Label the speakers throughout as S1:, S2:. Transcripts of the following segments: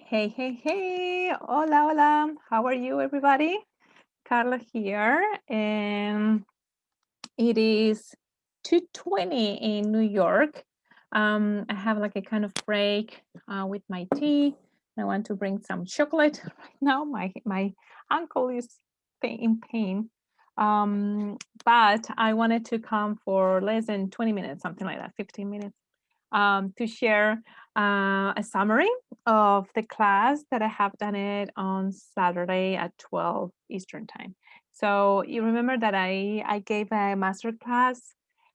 S1: Hey, hey, hey. Hola, hola. How are you, everybody? Carla here. And it is 2:20 in New York. I have like a kind of break with my tea. I want to bring some chocolate right now. My uncle is in pain. But I wanted to come for less than 20 minutes, something like that, 15 minutes, to share a summary of the class that I have done it on Saturday at 12 Eastern time. So you remember that I gave a master class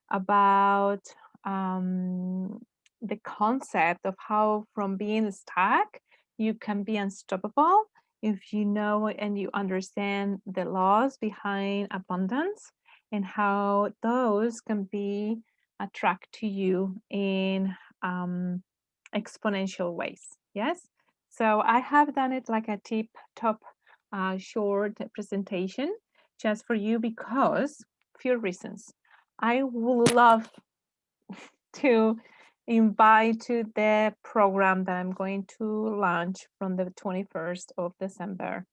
S1: about um, the concept of how from being stuck you can be unstoppable if you know and you understand the laws behind abundance and how those can be attract to you in um, exponential ways. Yes. So I have done it like a tip top short presentation just for you because few reasons. I would love to invite to the program that I'm going to launch from the 21st of December.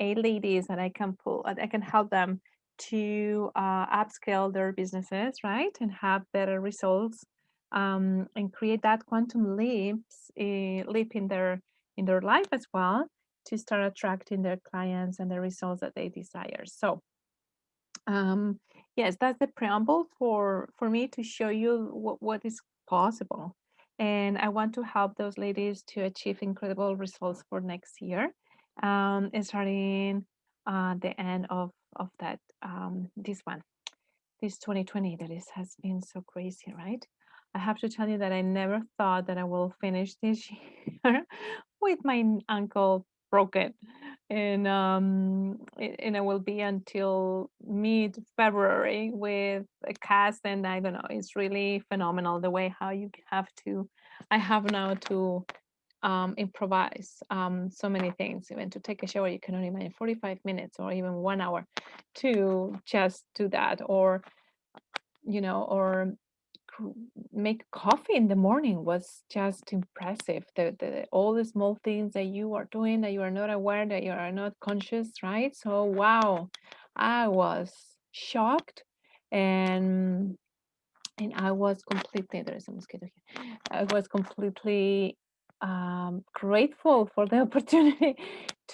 S1: 8 ladies that I can pull, I can help them to upscale their businesses, right, and have better results, and create that quantum leap in their life as well to start attracting their clients and the results that they desire. So um, yes, that's the preamble for me to show you what is possible. And I want to help those ladies to achieve incredible results for next year, starting the end of that this one, this 2020 that is has been so crazy, right? I have to tell you that I never thought that I will finish this year with my ankle broken, and it will be until mid February with a cast. And I don't know, it's really phenomenal the way how you have to. I have now to improvise so many things. Even to take a shower, you can only imagine 45 minutes or even 1 hour to just do that, or or make coffee in the morning was just impressive. The all the small things that you are doing that you are not aware, that you are not conscious, right? So wow, I was shocked, and I was completely, there is a mosquito here. I was completely grateful for the opportunity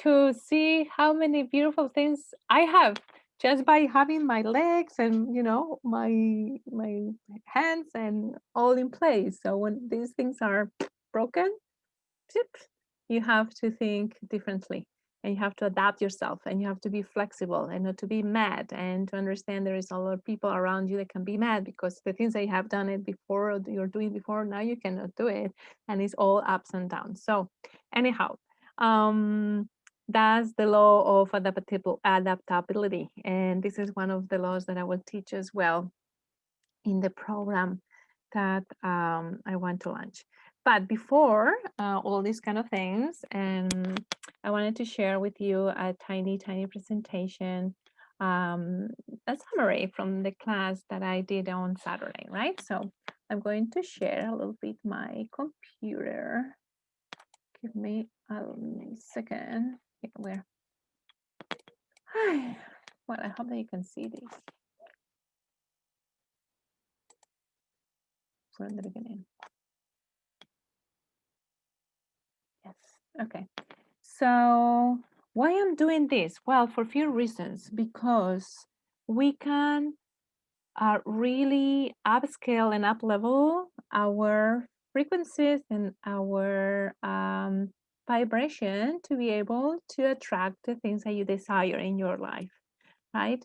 S1: to see how many beautiful things I have just by having my legs and my hands and all in place. So when these things are broken, tip, you have to think differently, and you have to adapt yourself, and you have to be flexible and not to be mad, and to understand there is a lot of people around you that can be mad because the things that you have done it before, or you're doing before, now you cannot do it, and it's all ups and downs. So anyhow, um that's the law of adaptability, and this is one of the laws that I will teach as well in the program that I want to launch. But before all these kind of things, and I wanted to share with you a tiny, tiny presentation, um, a summary from the class that I did on Saturday, right? So I'm going to share a little bit my computer. Give me a second. Here, where? Well, I hope that you can see this from the beginning. Yes. Okay. So why I'm doing this? Well, for a few reasons. Because we can really upscale and up level our frequencies and our vibration to be able to attract the things that you desire in your life, right?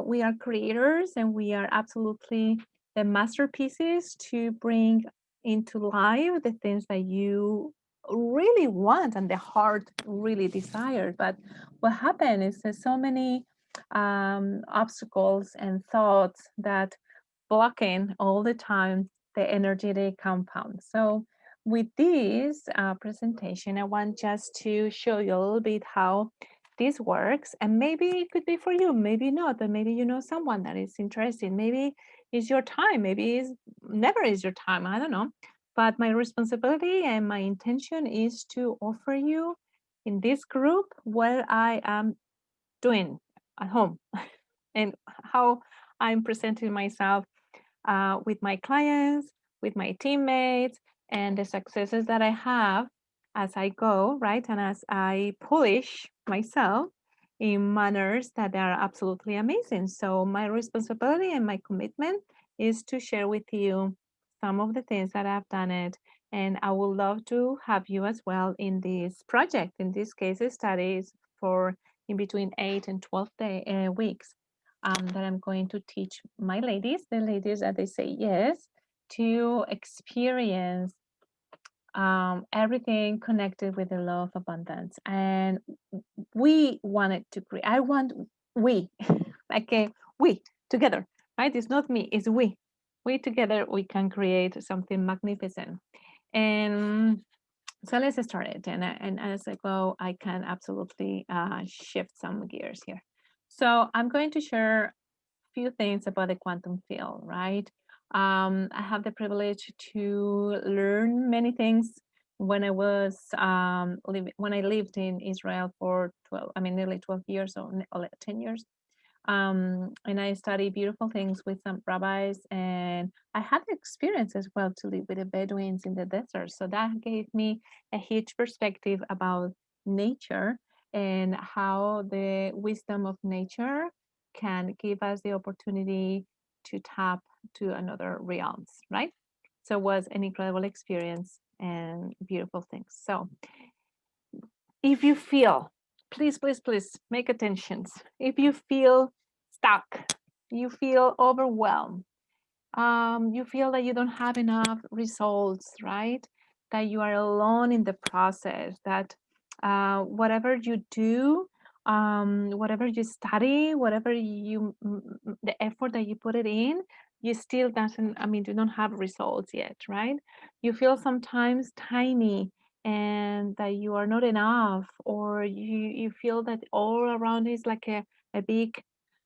S1: We are creators, and we are absolutely the masterpieces to bring into life the things that you really want and the heart really desires. But what happened is there's so many obstacles and thoughts that blocking all the time the energetic compound. So with this presentation, I want just to show you a little bit how this works, and maybe it could be for you, maybe not, but maybe you know someone that is interested. Maybe it's your time, maybe it's never is your time, I don't know. But my responsibility and my intention is to offer you in this group what I am doing at home and how I'm presenting myself with my clients, with my teammates, and the successes that I have as I go, right? And as I polish myself in manners that are absolutely amazing. So, my responsibility and my commitment is to share with you some of the things that I've done it. And I would love to have you as well in this project. In this case, studies for in between 8 and 12 weeks that I'm going to teach my ladies, the ladies that they say yes, to experience everything connected with the law of abundance. And we wanted to create, I want we, like we together, right? It's not me, it's we. We together, we can create something magnificent. And so let's start it. And as I go, I can absolutely shift some gears here. So I'm going to share a few things about the quantum field, right? I have the privilege to learn many things when I was when I lived in Israel for 12, I mean, nearly 12 years or 10 years. And I studied beautiful things with some rabbis, and I had the experience as well to live with the Bedouins in the desert. So that gave me a huge perspective about nature and how the wisdom of nature can give us the opportunity to tap to another realms, right? So it was an incredible experience and beautiful things. So if you feel, please make attentions. If you feel stuck, you feel overwhelmed, you feel that you don't have enough results, right? That you are alone in the process, that whatever you do, whatever you study, whatever the effort that you put it in, you still doesn't, I mean, you don't have results yet, right? You feel sometimes tiny and that you are not enough, or you feel that all around is like a big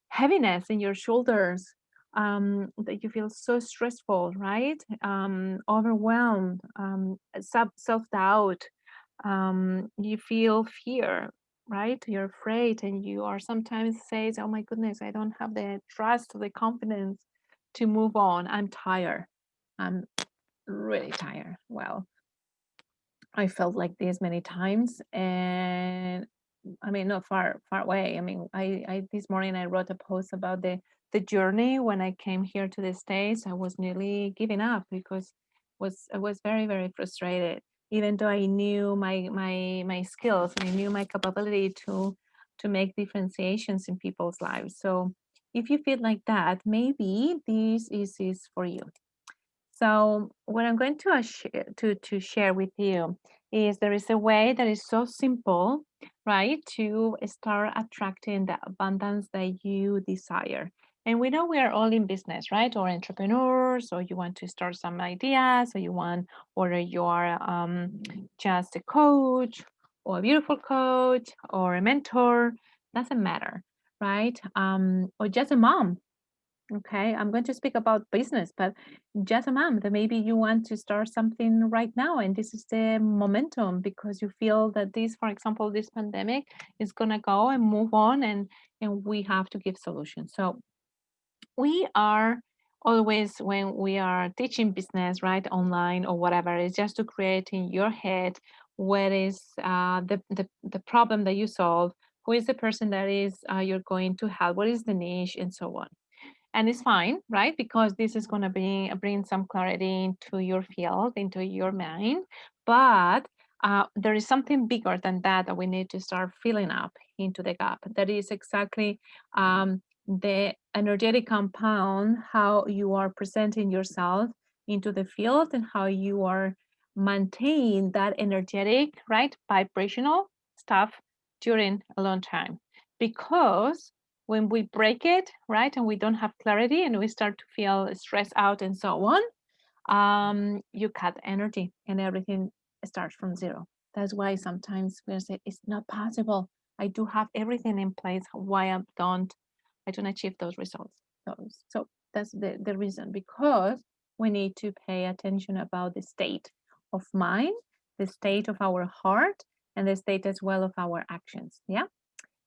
S1: heaviness in your shoulders, that you feel so stressful, right? Overwhelmed, self doubt. You feel fear, right? You're afraid, and you are sometimes says, "Oh my goodness, I don't have the trust, the confidence to move on. I'm tired. I'm really tired." Well, I felt like this many times, and I mean, not far away. I mean, I this morning I wrote a post about the journey when I came here to the States. I was nearly giving up because I was very frustrated, even though I knew my skills and I knew my capability to make differentiations in people's lives. So if you feel like that, maybe this is for you. So what I'm going to to share with you is there is a way that is so simple, right, to start attracting the abundance that you desire. And we know we are all in business, right? Or entrepreneurs, or you want to start some ideas, or you want, or you are just a coach, or a beautiful coach, or a mentor. Doesn't matter, right? Or just a mom. Okay, I'm going to speak about business, but just a mom that maybe you want to start something right now, and this is the momentum because you feel that this, for example, this pandemic is gonna go and move on, and we have to give solutions. So we are always when we are teaching business, right, online or whatever, it's just to create in your head what is the problem that you solve, who is the person that is you're going to help, what is the niche, and so on. And it's fine, right? Because this is going to bring some clarity into your field, into your mind. But there is something bigger than that that we need to start filling up into the gap. That is exactly the energetic compound, how you are presenting yourself into the field and how you are maintain that energetic, right, vibrational stuff during a long time. Because when we break it, right, and we don't have clarity and we start to feel stressed out and so on, you cut energy and everything starts from zero. That's why sometimes we say it's not possible. I do have everything in place. Why I don't achieve those results? So that's the reason, because we need to pay attention about the state of mind, the state of our heart, and the state as well of our actions. Yeah.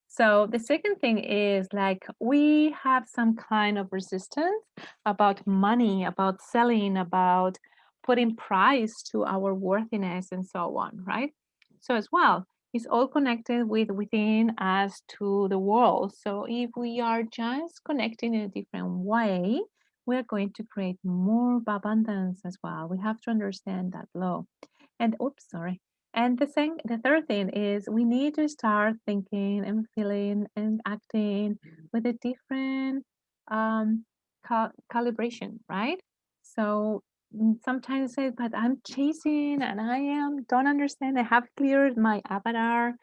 S1: So the second thing is like we have some kind of resistance about money, about selling, about putting price to our worthiness and so on, right? So as well, it's all connected with within us to the world. So if we are just connecting in a different way, we're going to create more abundance as well. We have to understand that law. And oops, sorry. And the third thing is we need to start thinking and feeling and acting with a different um, calibration, right? So sometimes say, but I'm chasing and I am don't understand. I have cleared my avatar,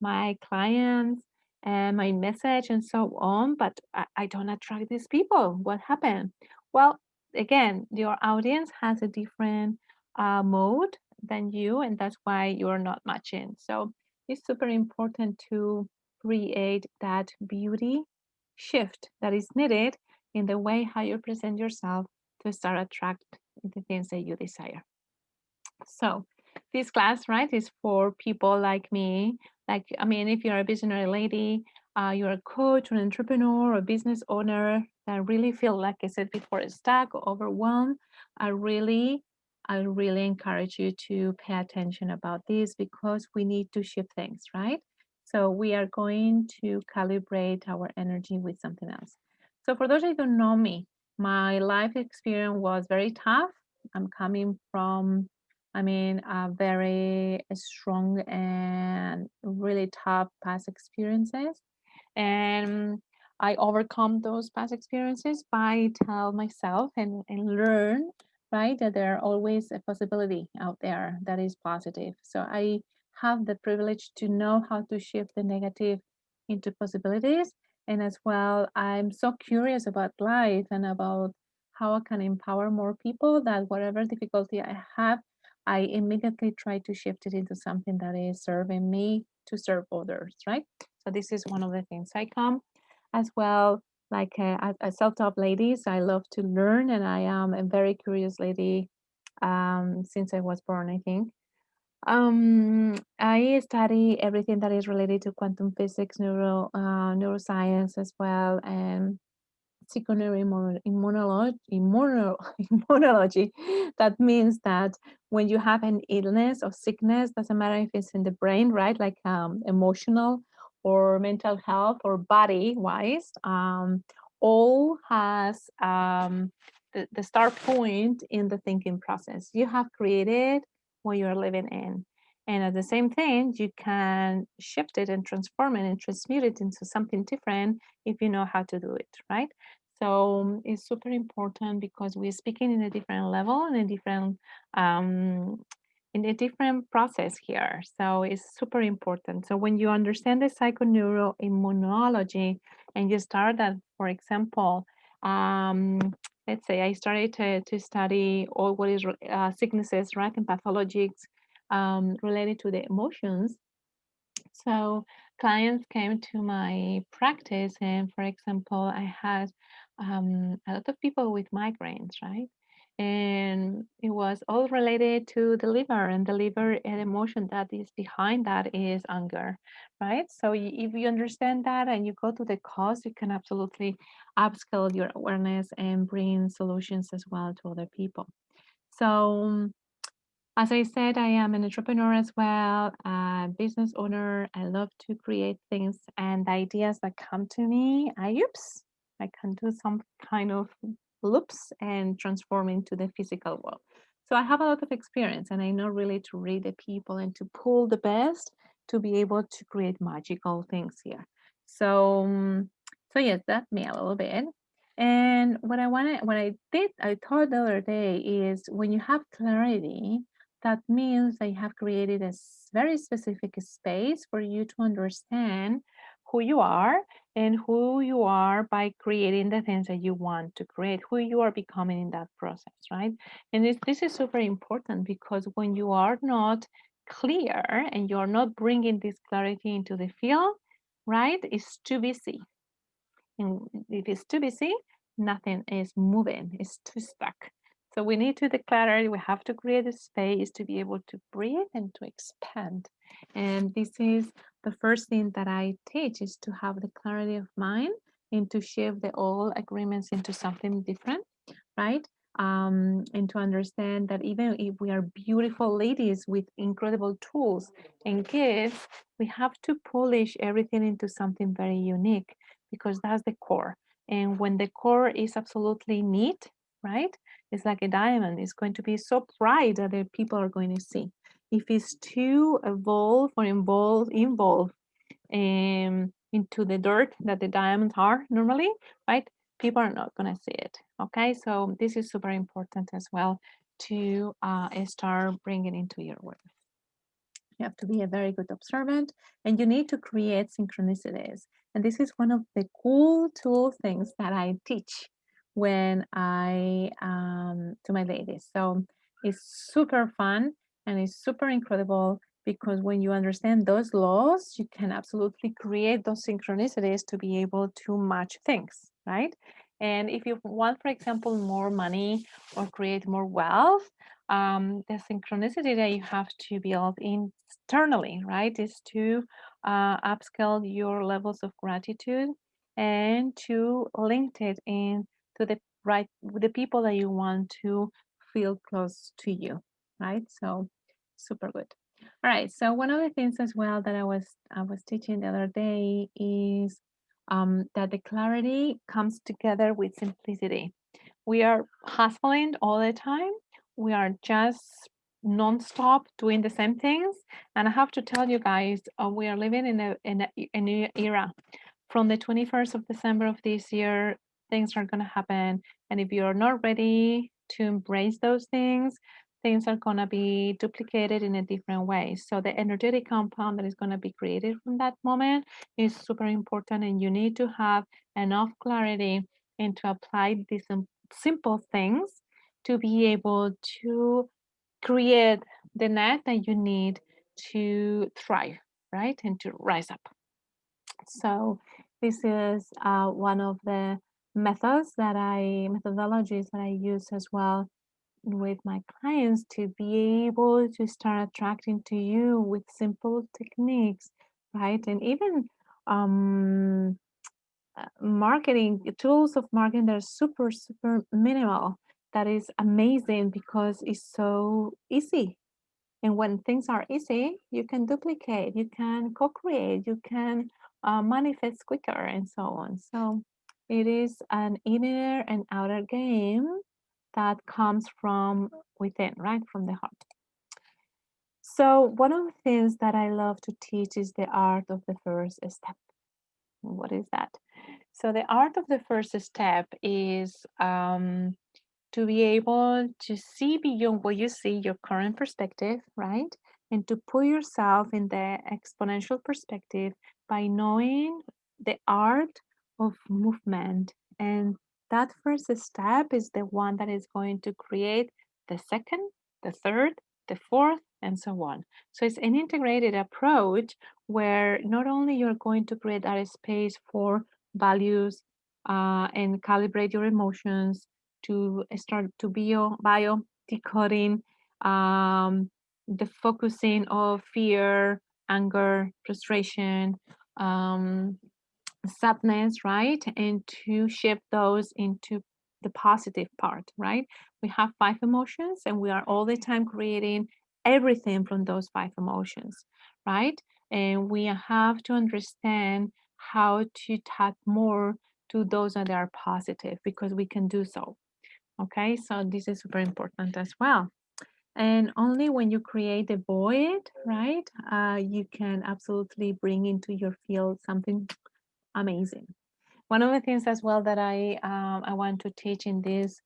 S1: my clients, and my message and so on, but I don't attract these people. What happened? Well, again, your audience has a different mode than you, and that's why you're not matching. So it's super important to create that beauty shift that is needed in the way how you present yourself to start attract the things that you desire. So this class, right, is for people like me. Like, I mean, if you're a visionary lady, you're a coach, or an entrepreneur, or a business owner that really feel, like I said before, stuck or overwhelmed, I really, I really encourage you to pay attention about this because we need to shift things, right? So we are going to calibrate our energy with something else. So for those who don't know me, my life experience was very tough. I'm coming from a very strong and really tough past experiences. And I overcome those past experiences by tell myself and learn, right, that there are always a possibility out there that is positive. So I have the privilege to know how to shift the negative into possibilities. And as well, I'm so curious about life and about how I can empower more people that whatever difficulty I have, I immediately try to shift it into something that is serving me to serve others, right? So this is one of the things I come as well. Like a self-taught lady, so I love to learn, and I am a very curious lady since I was born, I think. I study everything that is related to quantum physics, neuroscience as well, and secondary immunology. That means that when you have an illness or sickness, doesn't matter if it's in the brain, right? Like emotional or mental health or body wise, all has the start point in the thinking process. You have created what you're living in. And at the same thing, you can shift it and transform it and transmute it into something different if you know how to do it, right? So it's super important because we're speaking in a different level and um, in a different process here. So it's super important. So when you understand the psychoneuroimmunology and you start that, for example, um, let's say I started to study all what is sicknesses, right, and pathologies related to the emotions. So clients came to my practice, and for example, I had a lot of people with migraines, right? And it was all related to the liver, and the liver and emotion that is behind that is anger, right? So if you understand that and you go to the cause, you can absolutely upscale your awareness and bring solutions as well to other people. So as I said, I am an entrepreneur as well, a business owner. I love to create things and the ideas that come to me. I can do some kind of loops and transform into the physical world. So I have a lot of experience and I know really to read the people and to pull the best to be able to create magical things here. So, so yes, that's me a little bit. And what I did, I thought the other day is when you have clarity, that means they have created a very specific space for you to understand who you are and who you are by creating the things that you want to create, who you are becoming in that process, right? And this is super important because when you are not clear and you're not bringing this clarity into the field, right, it's too busy. And if it's too busy, nothing is moving, it's too stuck. So we need to declare, we have to create a space to be able to breathe and to expand. And this is the first thing that I teach, is to have the clarity of mind and to shift the old agreements into something different, right? And to understand that even if we are beautiful ladies with incredible tools and gifts, we have to polish everything into something very unique, because that's the core. And when the core is absolutely neat, right? It's like a diamond. It's going to be so bright that the people are going to see. If it's too evolved or involved into the dirt that the diamonds are normally, right? People are not going to see it. Okay, so this is super important as well to start bringing into your work. You have to be a very good observant, and you need to create synchronicities. And this is one of the cool tool things that I teach when I to my ladies. So it's super fun and it's super incredible, because when you understand those laws, you can absolutely create those synchronicities to be able to match things, right? And if you want, for example, more money or create more wealth, the synchronicity that you have to build internally, right, is to upscale your levels of gratitude and to link it in to the right with the people that you want to feel close to you, right? So super good. All right. So one of the things as well that I was teaching the other day is that the clarity comes together with simplicity. We are hustling all the time. We are just nonstop doing the same things. And I have to tell you guys, we are living in a new era. From the 21st of December of this year, things are going to happen. And if you're not ready to embrace those things are going to be duplicated in a different way. So the energetic compound that is going to be created from that moment is super important. And you need to have enough clarity and to apply these simple things to be able to create the net that you need to thrive, right? And to rise up. So this is one of the methodologies that I use as well with my clients, to be able to start attracting to you with simple techniques, right? And even um, marketing tools of marketing that are super, super minimal. That is amazing because it's so easy. And when things are easy, you can duplicate, you can co-create, you can manifest quicker, and so on. So it is an inner and outer game that comes from within, right? From the heart. So one of the things that I love to teach is the art of the first step. What is that? So the art of the first step is to be able to see beyond what you see, your current perspective, right? And to put yourself in the exponential perspective by knowing the art of movement. And that first step is the one that is going to create the second, the third, the fourth, and so on. So it's an integrated approach where not only you're going to create that space for values and calibrate your emotions, to start to bio decoding the focusing of fear, anger, frustration, um, sadness, right? And to shift those into the positive part, right? We have five emotions and we are all the time creating everything from those five emotions, right? And we have to understand how to tap more to those that are positive, because we can do so. Okay, so this is super important as well. And only when you create a void, right, you can absolutely bring into your field something amazing. One of the things as well that I want to teach in this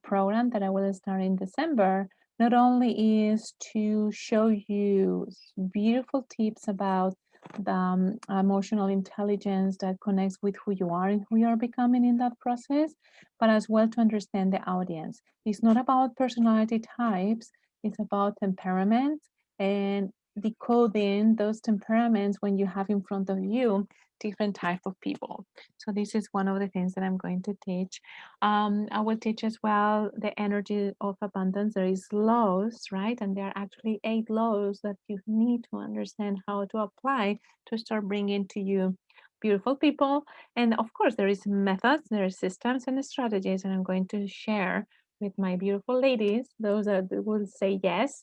S1: program that I will start in December, not only is to show you beautiful tips about the emotional intelligence that connects with who you are and who you are becoming in that process, but as well to understand the audience. It's not about personality types, it's about temperaments and decoding those temperaments when you have in front of you different type of people. So this is one of the things that I'm going to teach. I will teach as well the energy of abundance. There is laws, right? And there are actually 8 laws that you need to understand how to apply to start bringing to you beautiful people. And of course, there is methods, there are systems and strategies, and I'm going to share with my beautiful ladies, those that will say yes,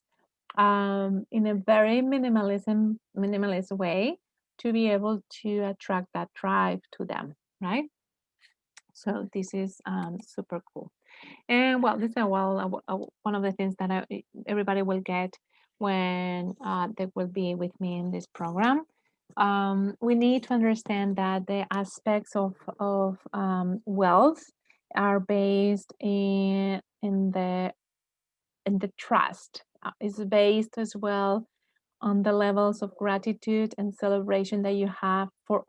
S1: in a very minimalist way to be able to attract that tribe to them, right? So this is super cool. And well, this is one of the things that everybody will get when they will be with me in this program. We need to understand that the aspects of wealth are based in the trust. It's based as well on the levels of gratitude and celebration that you have for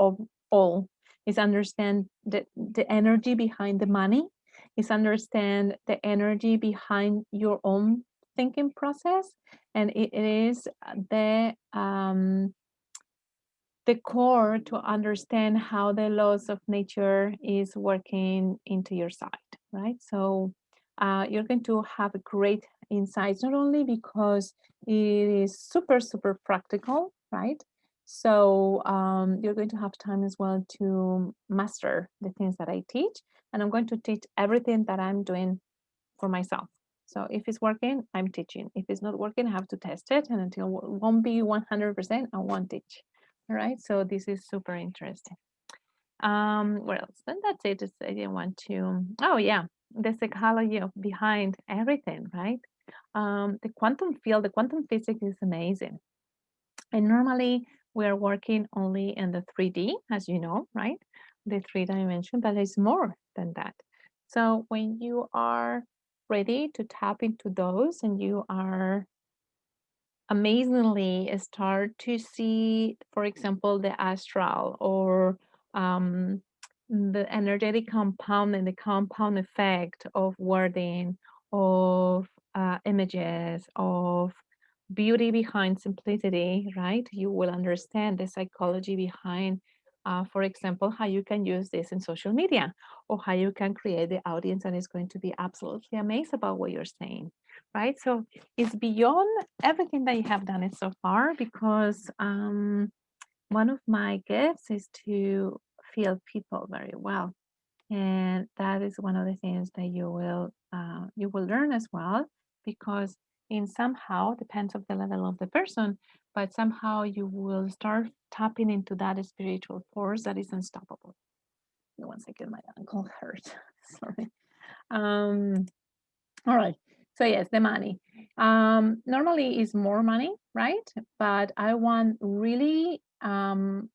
S1: all. Is understand the energy behind the money, is understand the energy behind your own thinking process, and it is the core to understand how the laws of nature is working into your side, right? So you're going to have great insights, not only because it is super practical, right? So you're going to have time as well to master the things that I teach, and I'm going to teach everything that I'm doing for myself. So if it's working, I'm teaching. If it's not working, I have to test it, and until it won't be 100%, I won't teach. All right, so this is super interesting. What else? Then that's it. I didn't want to. Oh yeah, the psychology of behind everything, right? The quantum field, the quantum physics is amazing. And normally we are working only in the 3D, as you know, right? The 3 dimension, but it's more than that. So when you are ready to tap into those and you are amazingly start to see, for example, the astral or the energetic compound and the compound effect of wording, of images, of beauty behind simplicity, right? You will understand the psychology behind, for example, how you can use this in social media or how you can create the audience that is going to be absolutely amazed about what you're saying, right? So it's beyond everything that you have done it so far, because one of my gifts is to feel people very well, and that is one of the things that you will learn as well, because in somehow depends of the level of the person, but somehow you will start tapping into that spiritual force that is unstoppable. One second, my ankle hurts. Sorry. um all right. So yes, the money. Normally is more money, right? But I want really to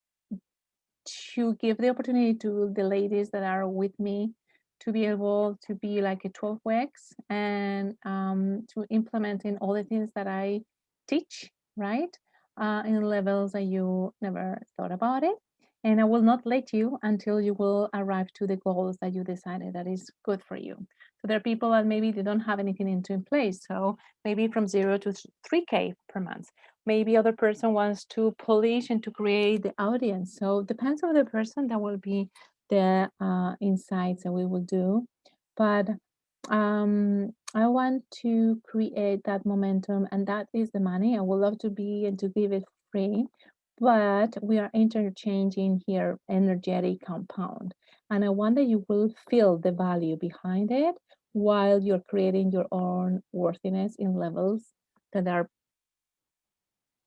S1: give the opportunity to the ladies that are with me to be able to be like a 12 weeks and to implement in all the things that I teach, right? In levels that you never thought about it. And I will not let you until you will arrive to the goals that you decided that is good for you. So there are people that maybe they don't have anything into in place. So maybe from 0 to 3K per month. Maybe other person wants to polish and to create the audience. So depends on the person, that will be the insights that we will do. But I want to create that momentum, and that is the money. I would love to be and to give it free, but we are interchanging here energetic compound, and I want that you will feel the value behind it while you're creating your own worthiness in levels that are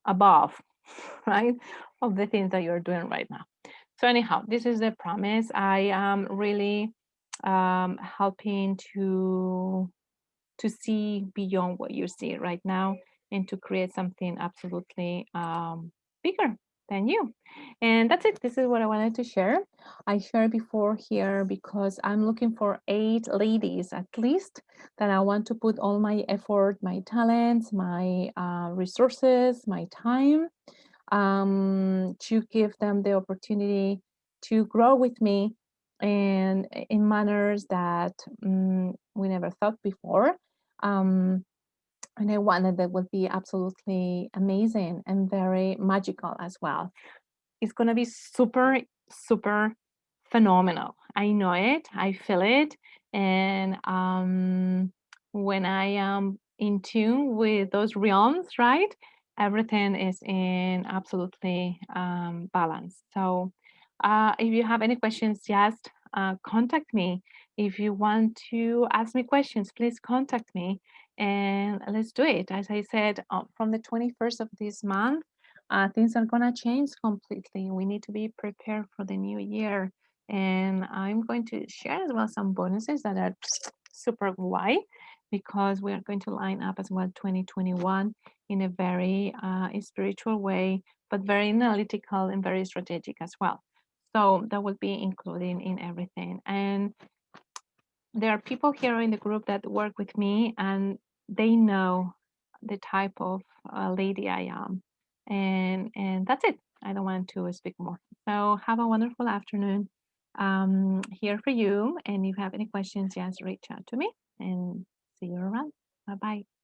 S1: above, right, of the things that you're doing right now. So anyhow, this is the promise. I am really helping to see beyond what you see right now and to create something absolutely bigger than you. And that's it. This is what I wanted to share. I shared before here because I'm looking for 8 ladies at least that I want to put all my effort, my talents, my resources, my time, to give them the opportunity to grow with me and in manners that we never thought before. Um, and I wanted that would be absolutely amazing and very magical as well. it's going to be super, super phenomenal. I know it, I feel it. And when I am in tune with those realms, right, everything is in absolutely balance. So if you have any questions, just contact me. If you want to ask me questions, please contact me and let's do it. As I said, from the 21st of this month, things are going to change completely. We need to be prepared for the new year. And I'm going to share as well some bonuses that are super wide because we are going to line up as well 2021 in a very spiritual way, but very analytical and very strategic as well. So that will be included in everything. And there are people here in the group that work with me and they know the type of lady I am. And that's it. I don't want to speak more. So have a wonderful afternoon here for you. And if you have any questions, just reach out to me and see you around. Bye bye.